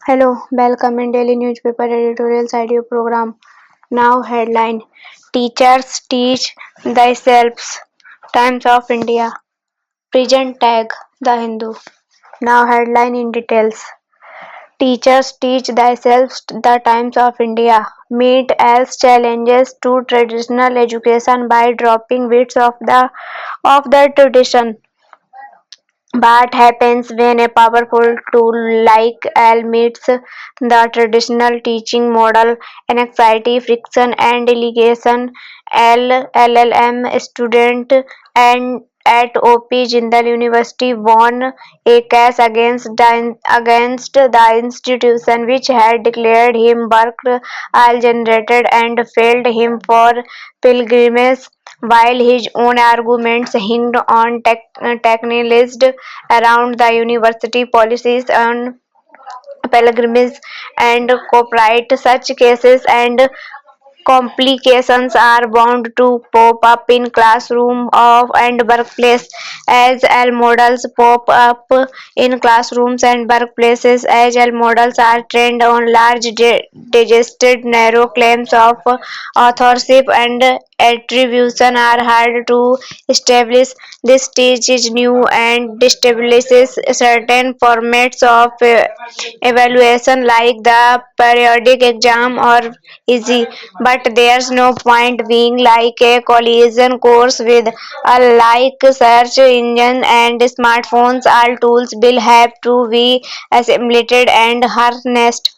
Hello, welcome in Daily Newspaper Editorial Audio Program. Now headline: Teachers teach themselves. Times of India. Present tag: The Hindu. Now headline in details. Teachers teach themselves. The Times of India. Meet as challenges to traditional education by dropping bits of the tradition. What happens when a powerful tool like L meets the traditional teaching model? Anxiety, friction, and delegation. LLM student and at OP Jindal University won a case against the institution which had declared him work generated and failed him for pilgrimage, while his own arguments hinged on technicalized around the university policies on pilgrimage and copyright. Such cases and complications are bound to pop up in classroom and workplace as L models pop up in classrooms and workplaces as L models are trained on large digested narrow claims of authorship and attribution are hard to establish. This stage is new and establishes certain formats of evaluation like the periodic exam or easy, but there's no point being like a collision course with a like search engine and smartphones. All tools will have to be assimilated and harnessed.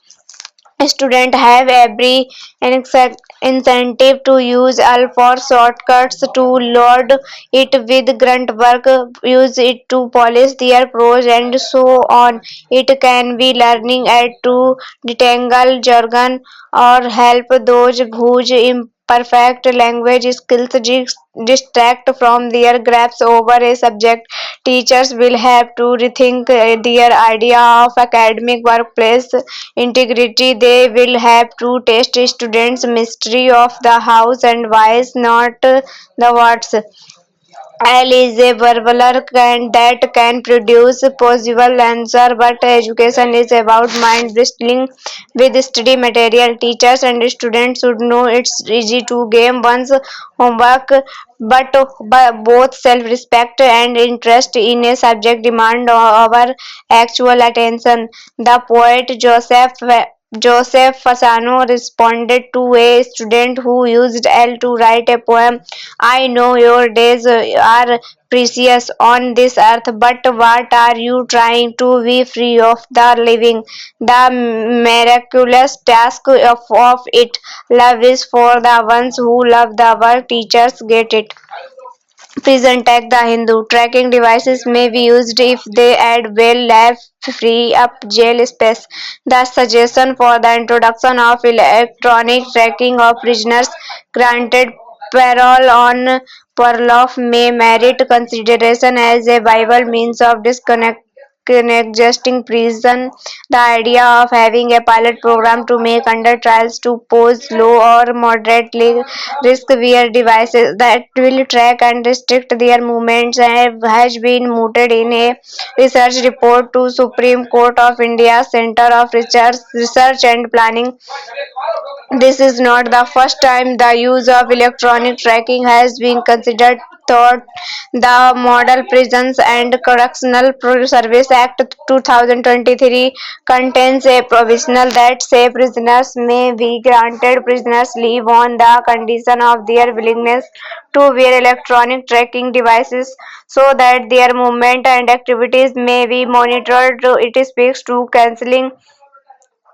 Students have every incentive to use all for shortcuts to load it with grunt work, use it to polish their prose and so on. It can be learning aid to detangle jargon or help those whose imperfect language skills distract from their grasp over a subject. Teachers will have to rethink their idea of academic workplace integrity. They will have to test students' mystery of the hows and whys, not the whats. L is a verbal that can produce possible answer, but education is about mind bristling with study material. Teachers and students should know it's easy to game one's homework, but both self-respect and interest in a subject demand our actual attention. The poet Joseph Fasano responded to a student who used L to write a poem. I know your days are precious on this earth, but what are you trying to be free of the living? The miraculous task of it. Love is for the ones who love the work. Teachers get it. Prison Tech The Hindu. Tracking devices may be used if they add bail lab free up jail space. The suggestion for the introduction of electronic tracking of prisoners granted parole on parole may merit consideration as a viable means of disconnecting prison. The idea of having a pilot program to make under trials to pose low or moderately risk wear devices that will track and restrict their movements has been mooted in a research report to Supreme Court of India Centre of Research and Planning. This is not the first time the use of electronic tracking has been considered. Thought the Model Prisons and Correctional Service Act 2023 contains a provision that say prisoners may be granted prisoners leave on the condition of their willingness to wear electronic tracking devices so that their movement and activities may be monitored. It speaks to cancelling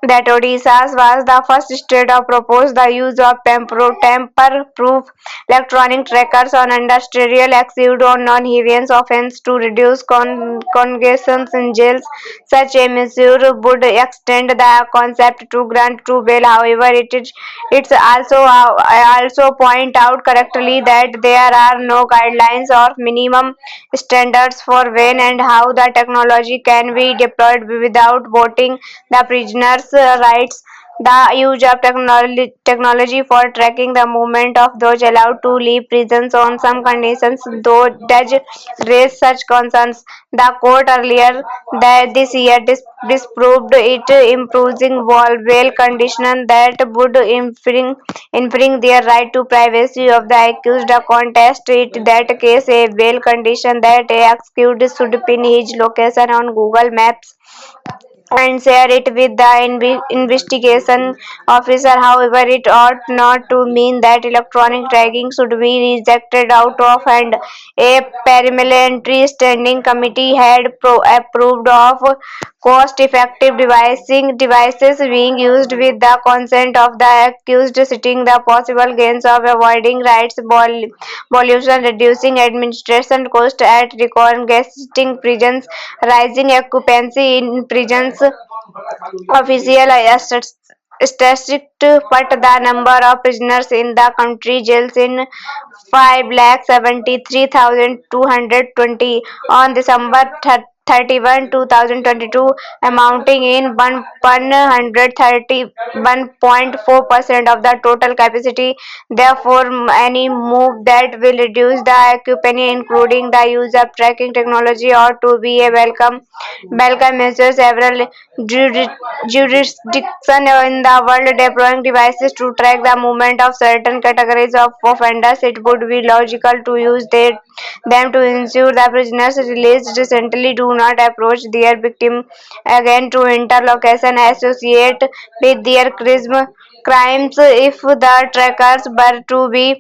that Odisha was the first state to propose the use of tamper-proof electronic trackers on industrial exceed on non-heavy offence to reduce congestion in jails. Such a measure would extend the concept to grant true bail. However, it's also point out correctly that there are no guidelines or minimum standards for when and how the technology can be deployed without voting the prisoners' rights. The use of technology for tracking the movement of those allowed to leave prisons on some conditions, though does raise such concerns. The court earlier this year disproved it, imposing bail conditions that would infringe their right to privacy of the accused. The contest it that case a bail condition that a accused should pin his location on Google Maps and share it with the investigation officer. However, it ought not to mean that electronic tracking should be rejected out of hand. A parliamentary standing committee had approved of cost-effective devices being used with the consent of the accused, citing the possible gains of avoiding rights violation, reducing administration costs at recongesting prisons, rising occupancy in prisons. Official statistics put the number of prisoners in the country jails in 5,73,220 on December 31, 2022, amounting in 131.4% of the total capacity. Therefore, any move that will reduce the occupancy, including the use of tracking technology, ought to be a welcome measure. Several jurisdictions in the world deploying devices to track the movement of certain categories of offenders. It would be logical to use them to ensure the prisoners released recently do not approach their victim again to interlocution associate with their crimes. If the trackers were to be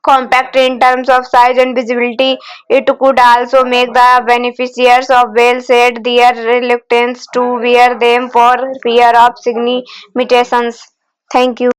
compact in terms of size and visibility, it could also make the beneficiaries of bail shed their reluctance to wear them for fear of significations. Thank you.